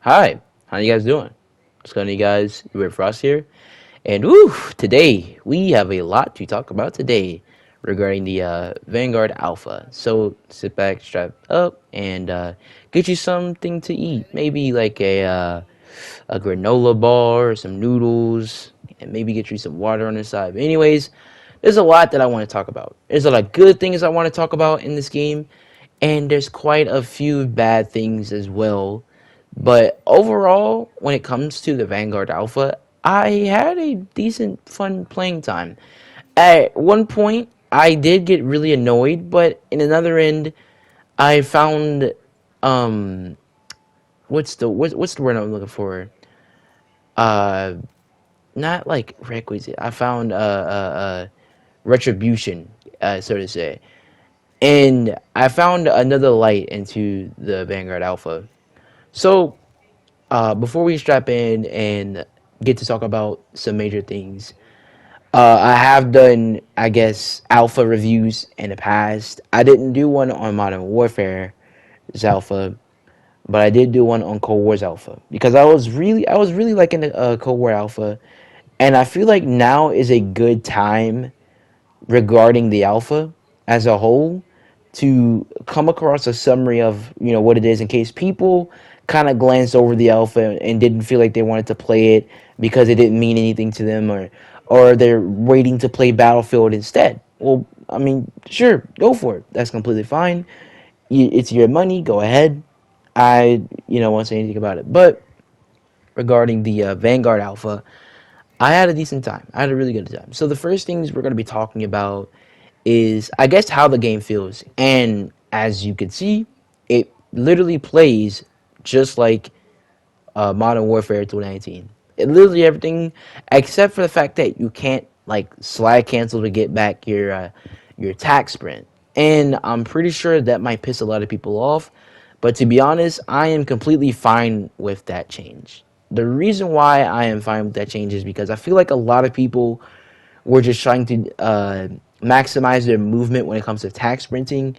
Hi, how you guys doing? What's going on, you guys? You're Frost here, and woo! Today we have a lot to talk about today regarding the Vanguard Alpha. So sit back, strap up, and get you something to eat. Maybe like a granola bar, or some noodles, and maybe get you some water on the side. But anyways, there's a lot that I want to talk about. There's a lot of good things I want to talk about in this game, and there's quite a few bad things as well. But overall, when it comes to the Vanguard Alpha, I had a decent fun playing time. At one point, I did get really annoyed, but in another end, I found um what's the word I'm looking for? Uh, Not like requisite. I found retribution, so to say, and I found another light into the Vanguard Alpha. So before we strap in and get to talk about some major things, I have done, I guess, alpha reviews in the past. I didn't do one on Modern Warfare's alpha, but I did do one on Cold War's alpha because I was really liking the Cold War alpha, and I feel like now is a good time regarding the alpha as a whole to come across a summary of what it is in case people kind of glanced over the alpha and didn't feel like they wanted to play it because it didn't mean anything to them, or they're waiting to play Battlefield instead. Well, I mean, sure, go for it. That's completely fine. It's your money. Go ahead. I won't say anything about it. But regarding the Vanguard Alpha, I had a decent time. I had a really good time. So the first things we're going to be talking about is, I guess, how the game feels. And as you can see, it literally plays just like Modern Warfare 2019. It literally everything except for the fact that you can't like slide cancel to get back your attack sprint. And I'm pretty sure that might piss a lot of people off. But to be honest, I am completely fine with that change. The reason why I am fine with that change is because I feel like a lot of people were just trying to maximize their movement when it comes to attack sprinting,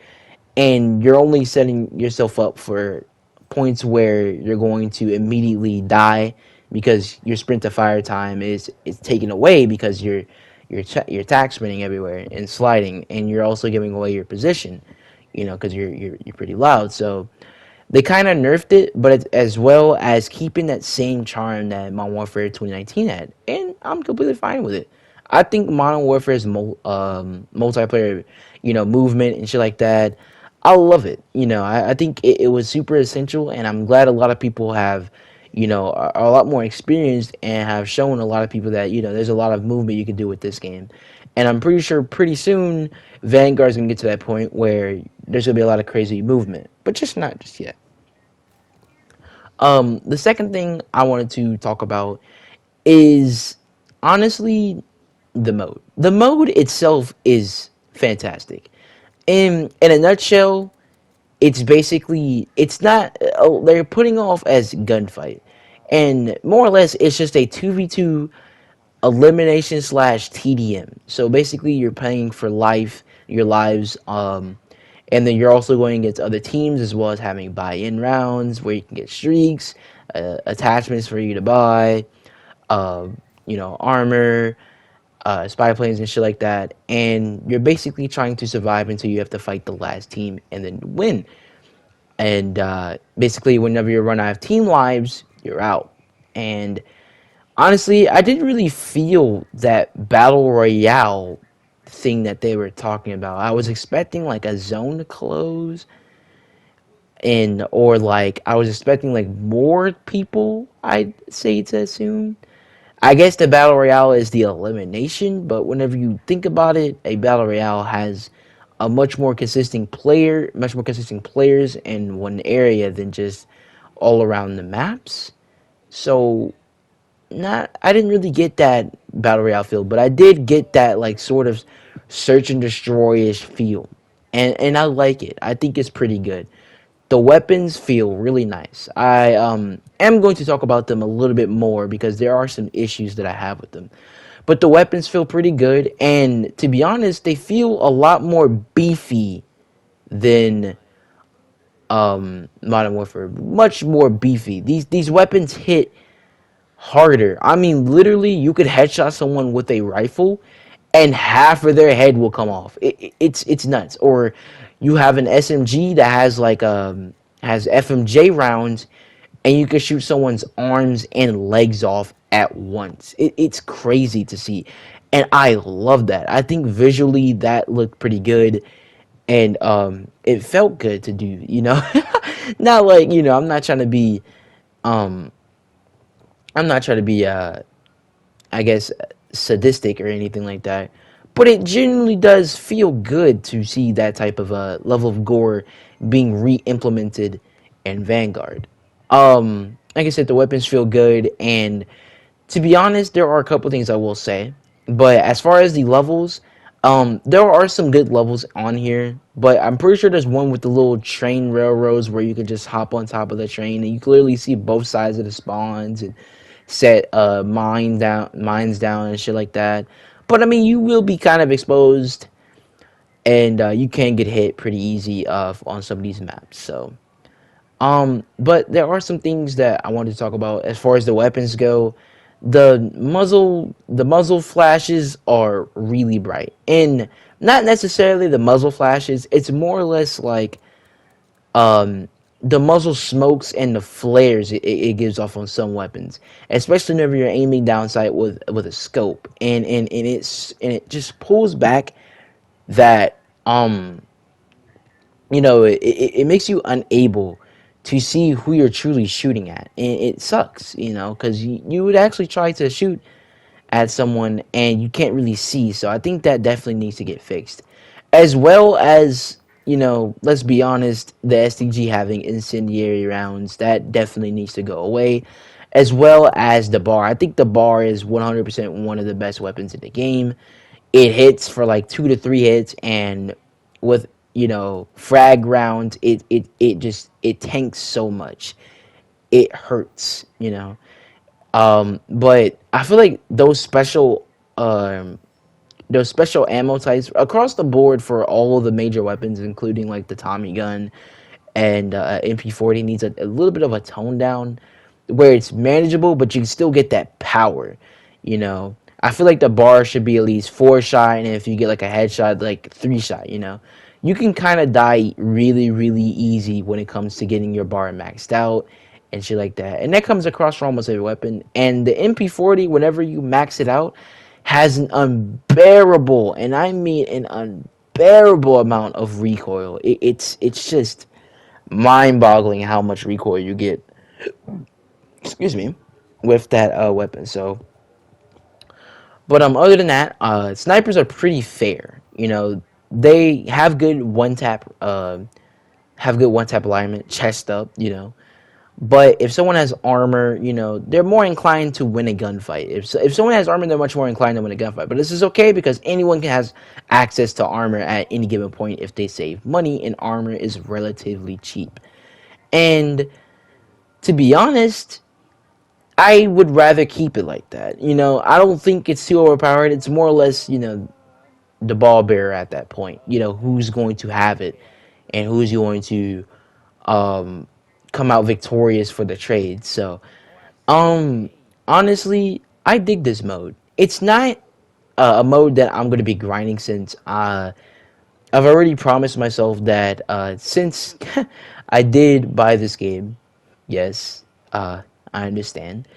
and you're only setting yourself up for points where you're going to immediately die because your sprint to fire time is taken away because you're attack sprinting everywhere and sliding, and you're also giving away your position, because you're pretty loud. So they kind of nerfed it, but as well as keeping that same charm that Modern Warfare 2019 had, and I'm completely fine with it. I think Modern Warfare's multiplayer, movement and shit like that, I love it. I think it was super essential, and I'm glad a lot of people have, are a lot more experienced and have shown a lot of people that there's a lot of movement you can do with this game, and I'm pretty sure pretty soon Vanguard's gonna get to that point where there's gonna be a lot of crazy movement, but just not just yet. The second thing I wanted to talk about is honestly the mode. The mode itself is fantastic. In a nutshell, it's basically it's not they're putting off as gunfight, and more or less it's just a 2v2 elimination slash TDM. So basically, you're paying for your lives, and then you're also going against other teams as well as having buy-in rounds where you can get streaks, attachments for you to buy, uh, armor, spy planes and shit like that. And you're basically trying to survive until you have to fight the last team and then win. And basically, whenever you run out of team lives, you're out. And honestly, I didn't really feel that battle royale thing that they were talking about. I was expecting like a zone to close, and or like I was expecting like more people, I'd say, to assume. I guess the battle royale is the elimination, but whenever you think about it, a battle royale has much more consistent players in one area than just all around the maps. So not I didn't really get that battle royale feel, but I did get that like sort of search and destroy-ish feel. And I like it. I think it's pretty good. The weapons feel really nice. I am going to talk about them a little bit more because there are some issues that I have with them. But the weapons feel pretty good, and to be honest, they feel a lot more beefy than Modern Warfare, much more beefy. These weapons hit harder. I mean, literally, you could headshot someone with a rifle, and half of their head will come off. It's nuts. Or you have an SMG that has has FMJ rounds, and you can shoot someone's arms and legs off at once. It's crazy to see, and I love that. I think visually that looked pretty good, and it felt good to do. Not like I'm not trying to be um, I'm not trying to be I guess sadistic or anything like that. But it genuinely does feel good to see that type of level of gore being re-implemented in Vanguard. Like I said, the weapons feel good, and to be honest, there are a couple things I will say. But as far as the levels, there are some good levels on here. But I'm pretty sure there's one with the little train railroads where you can just hop on top of the train, and you clearly see both sides of the spawns and set mines down and shit like that. But I mean, you will be kind of exposed, and you can get hit pretty easy on some of these maps. But there are some things that I wanted to talk about as far as the weapons go. The muzzle flashes are really bright, and not necessarily the muzzle flashes. It's more or less like um, the muzzle smokes and the flares it gives off on some weapons, especially whenever you're aiming down sight with a scope, and it just pulls back that it makes you unable to see who you're truly shooting at, and it sucks, because you would actually try to shoot at someone and you can't really see. So I think that definitely needs to get fixed. As well as, let's be honest, the STG having incendiary rounds, that definitely needs to go away. As well as the bar. I think the bar is 100% one of the best weapons in the game. It hits for like 2 to 3 hits, and with, frag rounds, it tanks so much. It hurts. But I feel like those special ammo types across the board for all of the major weapons, including like the Tommy gun and MP40, needs a little bit of a tone down where it's manageable, but you can still get that power. I feel like the bar should be at least 4 shot, and if you get like a headshot, like 3 shot. You can kind of die really, really easy when it comes to getting your bar maxed out and shit like that. And that comes across for almost every weapon. And the MP40, whenever you max it out, has an unbearable, and I mean an unbearable amount of recoil. It's just mind-boggling how much recoil you get. Excuse me, with that weapon. But other than that, snipers are pretty fair. They have good one tap alignment, chest up. But if someone has armor, they're more inclined to win a gunfight. If someone has armor, they're much more inclined to win a gunfight. But this is okay because anyone has access to armor at any given point if they save money, and armor is relatively cheap. And to be honest, I would rather keep it like that. I don't think it's too overpowered. It's more or less, the ball bearer at that point. Who's going to have it and who's going to um, come out victorious for the trade. So, um, honestly, I dig this mode. It's not a mode that I'm going to be grinding since I've already promised myself that since I did buy this game, yes, I understand.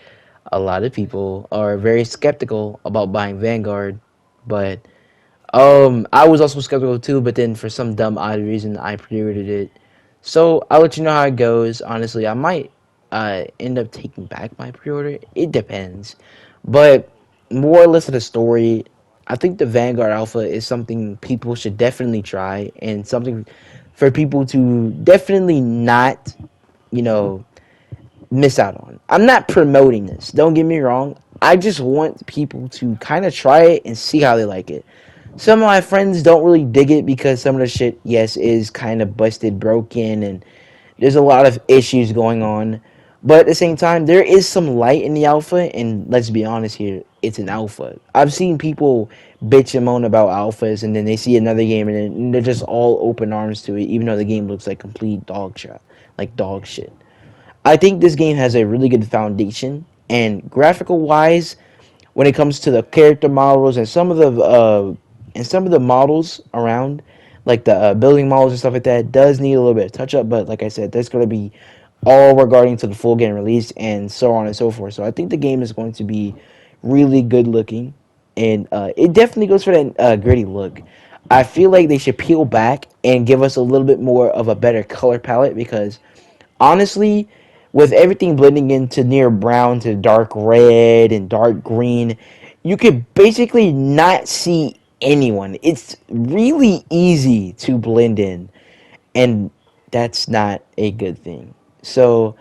A lot of people are very skeptical about buying Vanguard, but I was also skeptical too, but then for some dumb odd reason, I pre-ordered it. So I'll let you know how it goes. Honestly, I might end up taking back my pre-order. It depends, but more or less of the story. I think the Vanguard Alpha is something people should definitely try, and something for people to definitely not, you know, miss out on. I'm not promoting this. Don't get me wrong. I just want people to kind of try it and see how they like it. Some of my friends don't really dig it because some of the shit, yes, is kind of busted, broken, and there's a lot of issues going on. But at the same time, there is some light in the alpha, and let's be honest here, it's an alpha. I've seen people bitch and moan about alphas, and then they see another game, and they're just all open arms to it, even though the game looks like complete dog shit, like dog shit. I think this game has a really good foundation, and graphical wise, when it comes to the character models and some of the models around, like the building models and stuff like that, does need a little bit of touch up. But like I said, that's going to be all regarding to the full game release and so on and so forth. So I think the game is going to be really good looking, and it definitely goes for that gritty look. I feel like they should peel back and give us a little bit more of a better color palette because honestly, with everything blending into near brown to dark red and dark green, you could basically not see anyone. It's really easy to blend in, and that's not a good thing. So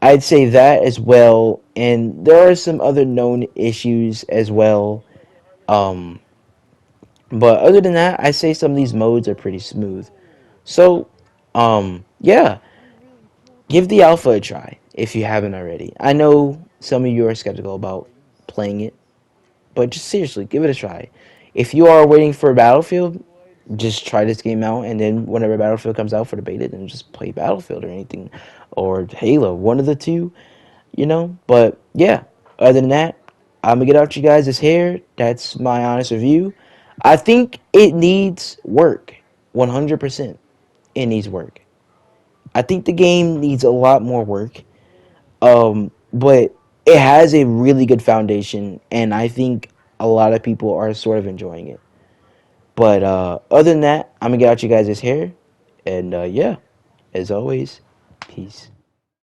I'd say that as well, and there are some other known issues as well. Um, but other than that, I say some of these modes are pretty smooth. So, yeah, give the alpha a try if you haven't already. I know some of you are skeptical about playing it, but just seriously, give it a try. If you are waiting for Battlefield, just try this game out, and then whenever Battlefield comes out for the beta, then just play Battlefield or anything, or Halo, one of the two, you know. But yeah, other than that, I'm gonna get out you guys' hair. That's my honest review. I think it needs work, 100%. It needs work. I think the game needs a lot more work. But it has a really good foundation, and I think a lot of people are sort of enjoying it. But other than that, I'm gonna get out you guys' hair, and yeah, as always, peace.